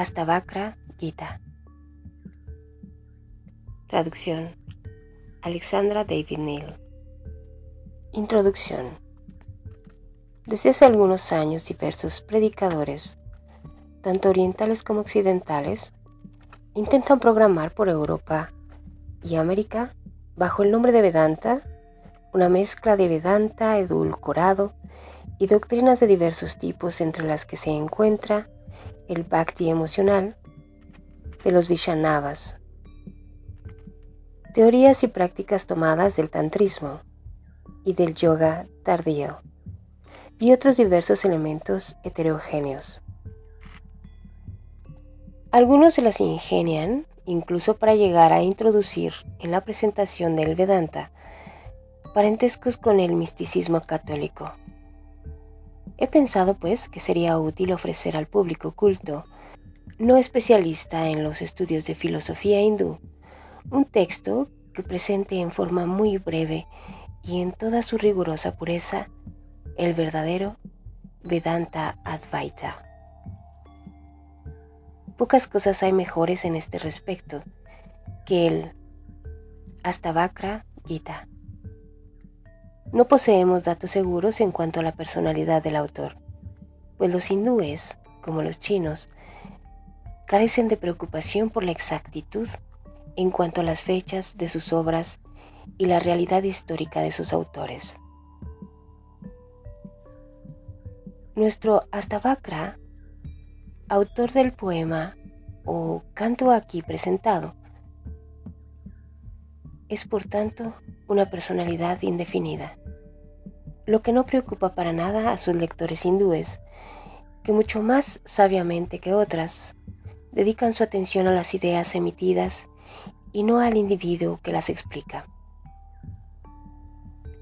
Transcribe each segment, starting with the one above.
Astavakra Gita. Traducción: Alexandra David Neal. Introducción. Desde hace algunos años diversos predicadores, tanto orientales como occidentales, intentan programar por Europa y América, bajo el nombre de Vedanta, una mezcla de Vedanta edulcorado y doctrinas de diversos tipos, entre las que se encuentra el Bhakti emocional de los Vaishnavas, teorías y prácticas tomadas del tantrismo y del yoga tardío, y otros diversos elementos heterogéneos. Algunos se las ingenian incluso para llegar a introducir en la presentación del Vedanta parentescos con el misticismo católico. He pensado, pues, que sería útil ofrecer al público culto, no especialista en los estudios de filosofía hindú, un texto que presente en forma muy breve y en toda su rigurosa pureza el verdadero Vedanta Advaita. Pocas cosas hay mejores en este respecto que el Astavakra Gita. No poseemos datos seguros en cuanto a la personalidad del autor, pues los hindúes, como los chinos, carecen de preocupación por la exactitud en cuanto a las fechas de sus obras y la realidad histórica de sus autores. Nuestro Astavakra, autor del poema o canto aquí presentado, es por tanto una personalidad indefinida, lo que no preocupa para nada a sus lectores hindúes, que mucho más sabiamente que otras dedican su atención a las ideas emitidas y no al individuo que las explica.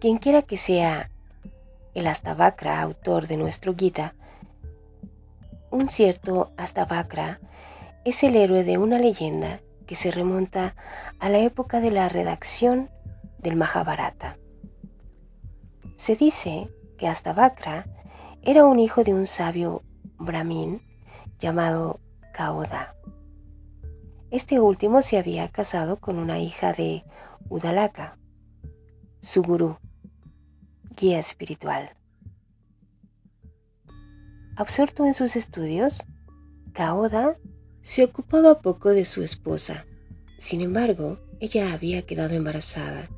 Quienquiera que sea el Astavakra autor de nuestro Gita, un cierto Astavakra es el héroe de una leyenda que se remonta a la época de la redacción del Mahabharata. Se dice que Astavakra era un hijo de un sabio brahmin llamado Kaoda. Este último se había casado con una hija de Udalaka, su gurú, guía espiritual. Absorto en sus estudios, Kaoda se ocupaba poco de su esposa. Sin embargo, ella había quedado embarazada,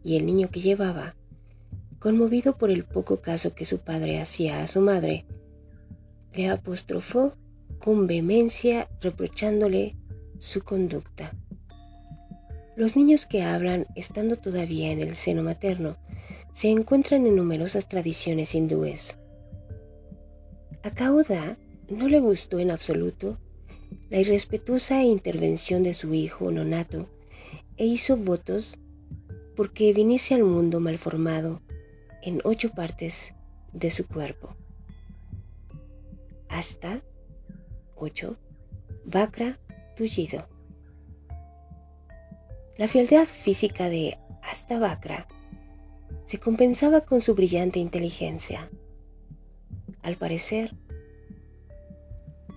y el niño que llevaba, conmovido por el poco caso que su padre hacía a su madre, le apostrofó con vehemencia, reprochándole su conducta. Los niños que hablan estando todavía en el seno materno se encuentran en numerosas tradiciones hindúes. A Kaoda no le gustó en absoluto la irrespetuosa intervención de su hijo nonato e hizo votos porque viniese al mundo malformado en 8 partes de su cuerpo. Hasta 8. Vakra tullido. La fealdad física de Astavakra se compensaba con su brillante inteligencia. Al parecer,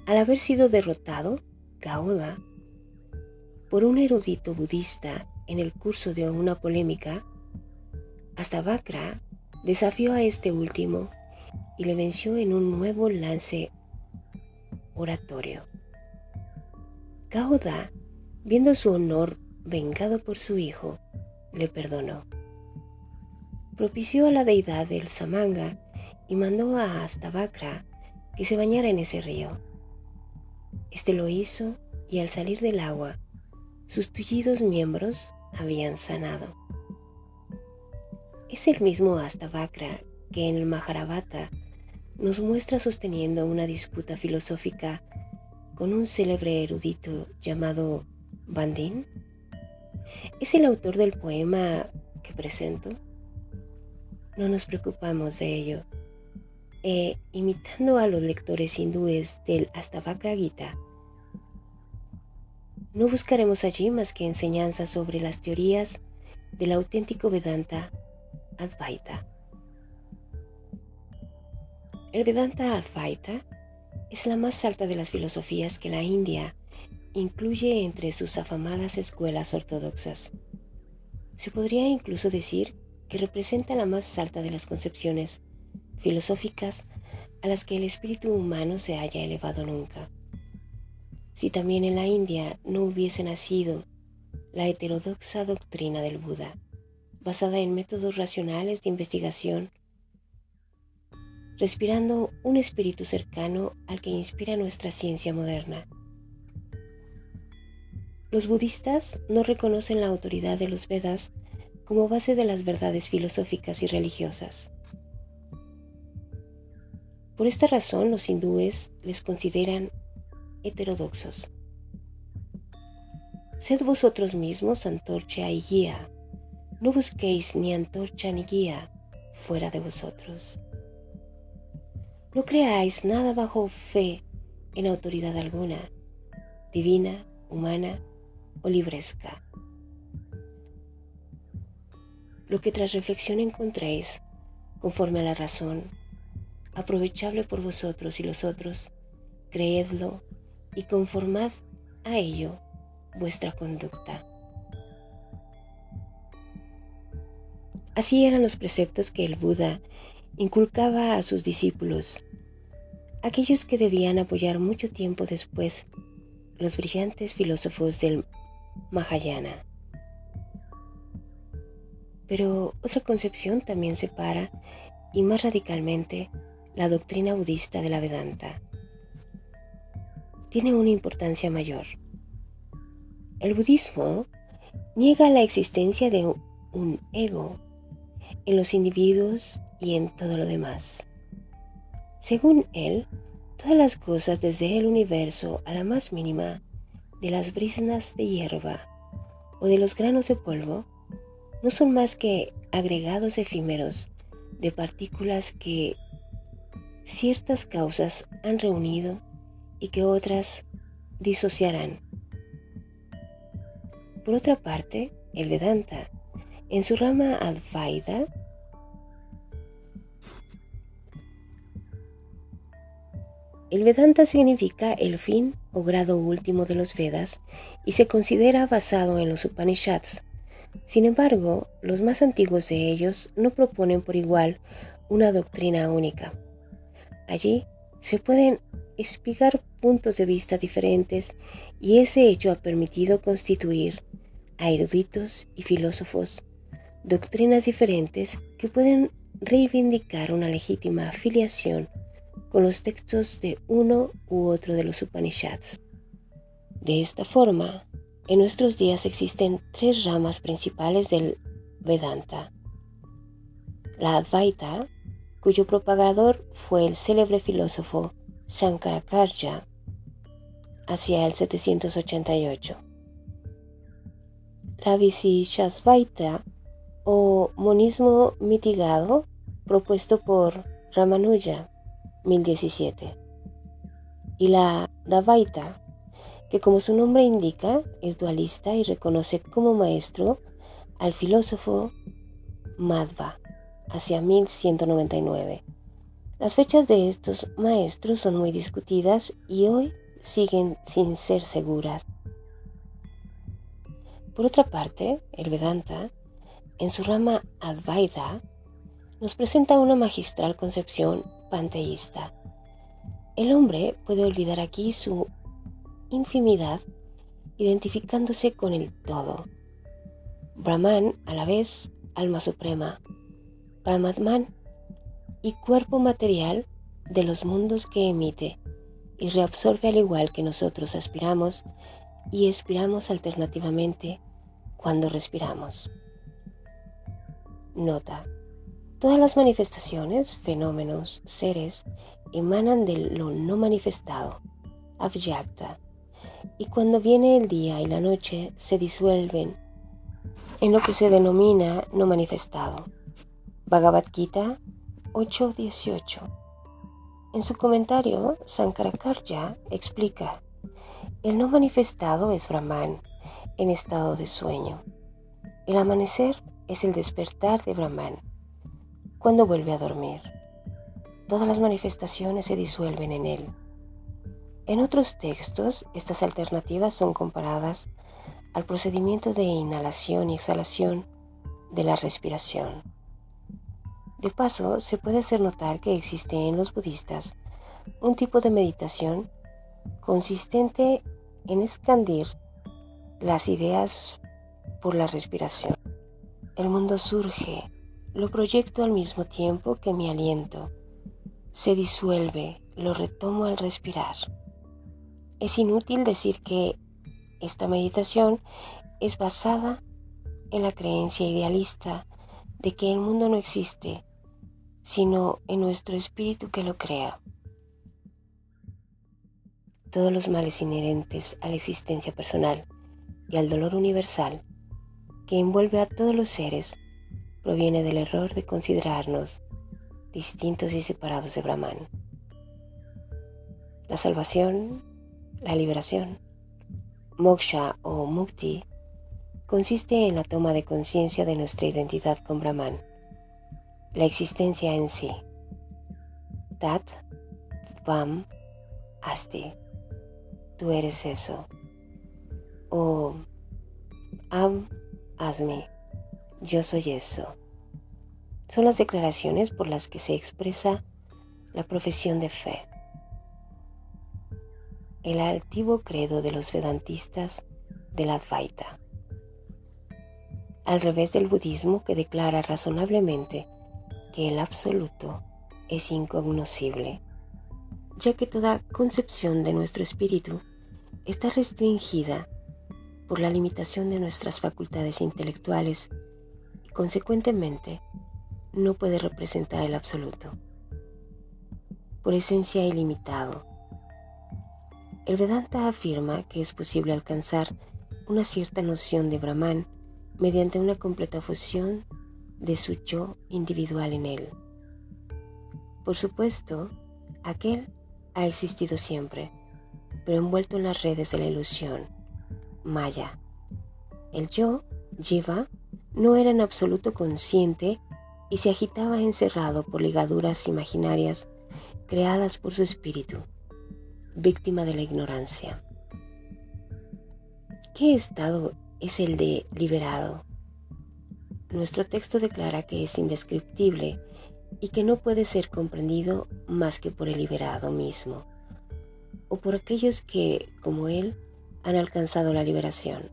al haber sido derrotado, Kaoda, por un erudito budista en el curso de una polémica, Astavakra desafió a este último y le venció en un nuevo lance oratorio. Kaoda, viendo su honor vengado por su hijo, le perdonó. Propició a la deidad del Samanga y mandó a Astavakra que se bañara en ese río. Este lo hizo y al salir del agua, sus tullidos miembros habían sanado. Es el mismo Astavakra que en el Mahabharata nos muestra sosteniendo una disputa filosófica con un célebre erudito llamado Bandin. ¿Es el autor del poema que presento? No nos preocupamos de ello. Imitando a los lectores hindúes del Astavakra Gita, no buscaremos allí más que enseñanzas sobre las teorías del auténtico Vedanta Advaita. El Vedanta Advaita es la más alta de las filosofías que la India incluye entre sus afamadas escuelas ortodoxas. Se podría incluso decir que representa la más alta de las concepciones filosóficas a las que el espíritu humano se haya elevado nunca. Si también en la India no hubiese nacido la heterodoxa doctrina del Buda, basada en métodos racionales de investigación, respirando un espíritu cercano al que inspira nuestra ciencia moderna. Los budistas no reconocen la autoridad de los Vedas como base de las verdades filosóficas y religiosas. Por esta razón, los hindúes les consideran heterodoxos. Sed vosotros mismos antorcha y guía, no busquéis ni antorcha ni guía fuera de vosotros. No creáis nada bajo fe en autoridad alguna, divina, humana o libresca. Lo que tras reflexión encontréis, conforme a la razón, aprovechable por vosotros y los otros, creedlo y conformad a ello vuestra conducta. Así eran los preceptos que el Buda inculcaba a sus discípulos, aquellos que debían apoyar mucho tiempo después los brillantes filósofos del Mahayana. Pero otra concepción también separa, y más radicalmente, la doctrina budista de la Vedanta. Tiene una importancia mayor. El budismo niega la existencia de un ego en los individuos y en todo lo demás. Según él, todas las cosas, desde el universo a la más mínima de las briznas de hierba o de los granos de polvo, no son más que agregados efímeros de partículas que ciertas causas han reunido y que otras disociarán. Por otra parte, el Vedanta, en su rama Advaita, el Vedanta significa el fin o grado último de los Vedas y se considera basado en los Upanishads. Sin embargo, los más antiguos de ellos no proponen por igual una doctrina única. Allí se pueden espigar puntos de vista diferentes y ese hecho ha permitido constituir a eruditos y filósofos doctrinas diferentes que pueden reivindicar una legítima afiliación con los textos de uno u otro de los Upanishads. De esta forma, en nuestros días existen tres ramas principales del Vedanta. La Advaita, cuyo propagador fue el célebre filósofo Shankaracharya hacia el 788. La Visishadvaita, o monismo mitigado, propuesto por Ramanuja, 1017. Y la Dvaita, que como su nombre indica, es dualista y reconoce como maestro al filósofo Madhva, hacia 1199. Las fechas de estos maestros son muy discutidas y hoy siguen sin ser seguras. Por otra parte, el Vedanta, en su rama Advaita, nos presenta una magistral concepción panteísta. El hombre puede olvidar aquí su infimidad, identificándose con el todo. Brahman, a la vez, alma suprema, Paramatman y cuerpo material de los mundos que emite y reabsorbe al igual que nosotros aspiramos y expiramos alternativamente cuando respiramos. Nota: todas las manifestaciones, fenómenos, seres, emanan de lo no manifestado, avyakta, y cuando viene el día y la noche se disuelven en lo que se denomina no manifestado. Bhagavad Gita 8.18. En su comentario, Shankaracharya explica: el no manifestado es Brahman en estado de sueño. El amanecer es el despertar de Brahman cuando vuelve a dormir. Todas las manifestaciones se disuelven en él. En otros textos, estas alternativas son comparadas al procedimiento de inhalación y exhalación de la respiración. De paso, se puede hacer notar que existe en los budistas un tipo de meditación consistente en expandir las ideas por la respiración. El mundo surge, lo proyecto al mismo tiempo que mi aliento se disuelve, lo retomo al respirar. Es inútil decir que esta meditación es basada en la creencia idealista de que el mundo no existe, sino en nuestro espíritu que lo crea. Todos los males inherentes a la existencia personal y al dolor universal que envuelve a todos los seres proviene del error de considerarnos distintos y separados de Brahman. La salvación, la liberación, moksha o mukti, consiste en la toma de conciencia de nuestra identidad con Brahman, la existencia en sí. Tat Tvam Asti, tú eres eso. O Am Asmi, yo soy eso. Son las declaraciones por las que se expresa la profesión de fe. El altivo credo de los vedantistas del Advaita. Al revés del budismo, que declara razonablemente que el absoluto es incognoscible, ya que toda concepción de nuestro espíritu está restringida por la limitación de nuestras facultades intelectuales y consecuentemente no puede representar el absoluto. Por esencia ilimitado, el Vedanta afirma que es posible alcanzar una cierta noción de Brahman mediante una completa fusión de su yo individual en él. Por supuesto, aquel ha existido siempre, pero envuelto en las redes de la ilusión, Maya. El yo, Jiva, no era en absoluto consciente y se agitaba encerrado por ligaduras imaginarias creadas por su espíritu, víctima de la ignorancia. ¿Qué estado es el de liberado? Nuestro texto declara que es indescriptible y que no puede ser comprendido más que por el liberado mismo, o por aquellos que, como él, han alcanzado la liberación.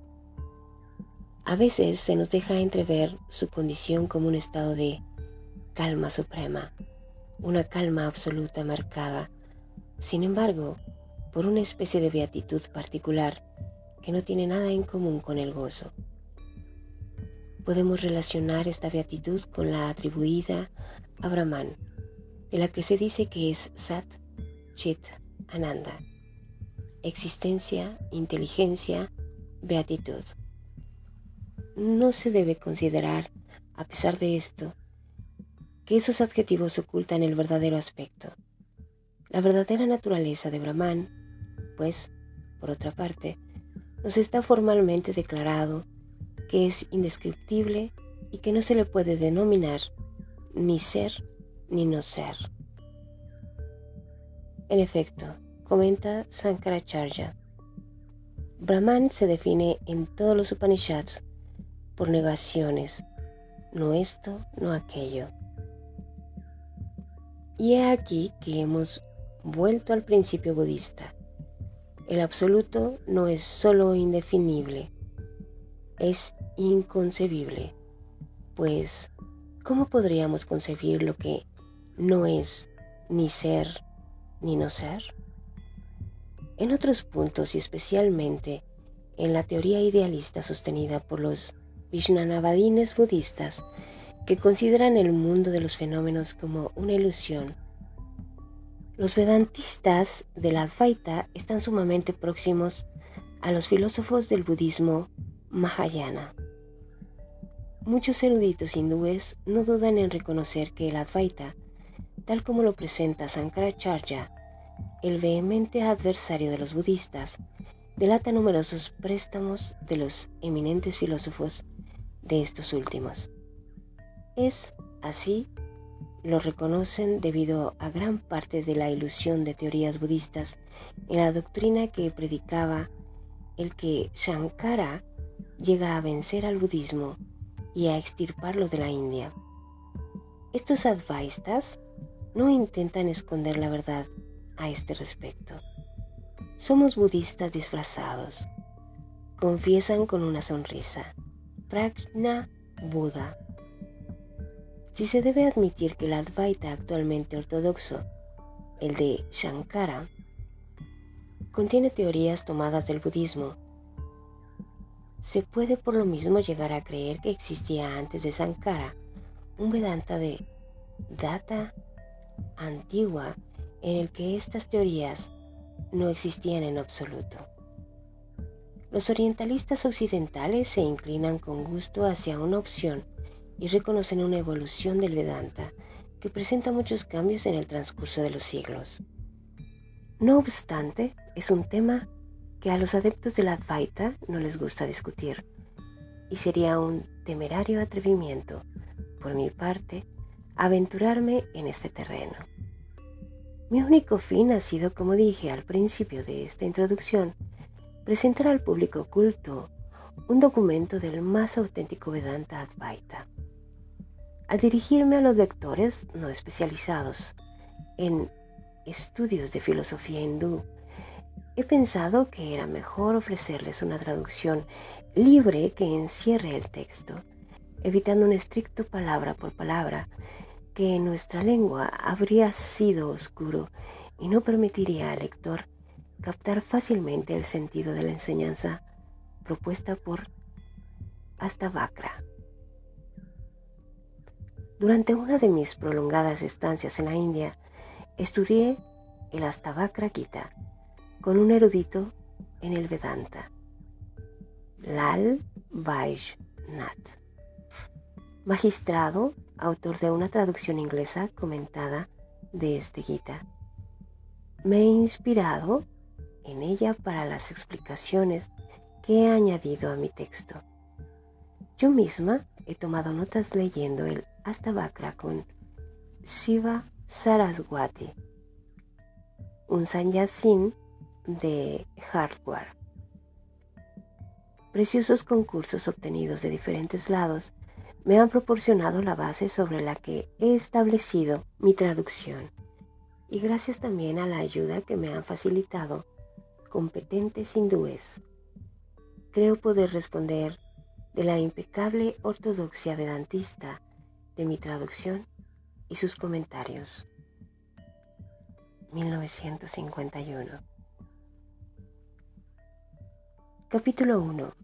A veces se nos deja entrever su condición como un estado de calma suprema, una calma absoluta marcada, sin embargo, por una especie de beatitud particular que no tiene nada en común con el gozo. Podemos relacionar esta beatitud con la atribuida a Brahman, de la que se dice que es Sat Chit Ananda, existencia, inteligencia, beatitud. No se debe considerar, a pesar de esto, que esos adjetivos ocultan el verdadero aspecto. La verdadera naturaleza de Brahman, pues, por otra parte, nos está formalmente declarado que es indescriptible y que no se le puede denominar ni ser ni no ser. En efecto, comenta Sankaracharya, Brahman se define en todos los Upanishads por negaciones, no esto, no aquello. Y he aquí que hemos vuelto al principio budista. El absoluto no es solo indefinible, es inconcebible, pues ¿cómo podríamos concebir lo que no es ni ser ni no ser? En otros puntos y especialmente en la teoría idealista sostenida por los Vijnanavadines budistas, que consideran el mundo de los fenómenos como una ilusión, los vedantistas del Advaita están sumamente próximos a los filósofos del budismo Mahayana. Muchos eruditos hindúes no dudan en reconocer que el Advaita, tal como lo presenta Sankaracharya, el vehemente adversario de los budistas, delata numerosos préstamos de los eminentes filósofos de estos últimos. Es, así, lo reconocen debido a gran parte de la ilusión de teorías budistas en la doctrina que predicaba el que Shankara llega a vencer al budismo y a extirparlo de la India. Estos advaistas no intentan esconder la verdad a este respecto. Somos budistas disfrazados. Confiesan con una sonrisa. Prajna Buda. Si se debe admitir que el Advaita actualmente ortodoxo, el de Shankara, contiene teorías tomadas del budismo, se puede por lo mismo llegar a creer que existía antes de Shankara un Vedanta de data antigua en el que estas teorías no existían en absoluto. Los orientalistas occidentales se inclinan con gusto hacia una opción y reconocen una evolución del Vedanta que presenta muchos cambios en el transcurso de los siglos. No obstante, es un tema que a los adeptos del Advaita no les gusta discutir, y sería un temerario atrevimiento, por mi parte, aventurarme en este terreno. Mi único fin ha sido, como dije al principio de esta introducción, presentar al público culto un documento del más auténtico Vedanta Advaita. Al dirigirme a los lectores no especializados en estudios de filosofía hindú, he pensado que era mejor ofrecerles una traducción libre que encierre el texto, evitando un estricto palabra por palabra que en nuestra lengua habría sido oscuro y no permitiría al lector captar fácilmente el sentido de la enseñanza propuesta por Astavakra. Durante una de mis prolongadas estancias en la India, estudié el Astavakra Gita con un erudito en el Vedanta, Lal Vaishnath, magistrado, autor de una traducción inglesa comentada de este Gita. Me he inspirado en ella para las explicaciones que he añadido a mi texto. Yo misma he tomado notas leyendo el Astavakra con Shiva Saraswati, un sannyasin de Hardware. Preciosos concursos obtenidos de diferentes lados me han proporcionado la base sobre la que he establecido mi traducción, y gracias también a la ayuda que me han facilitado competentes hindúes, creo poder responder de la impecable ortodoxia vedantista de mi traducción y sus comentarios. 1951. Capítulo 1.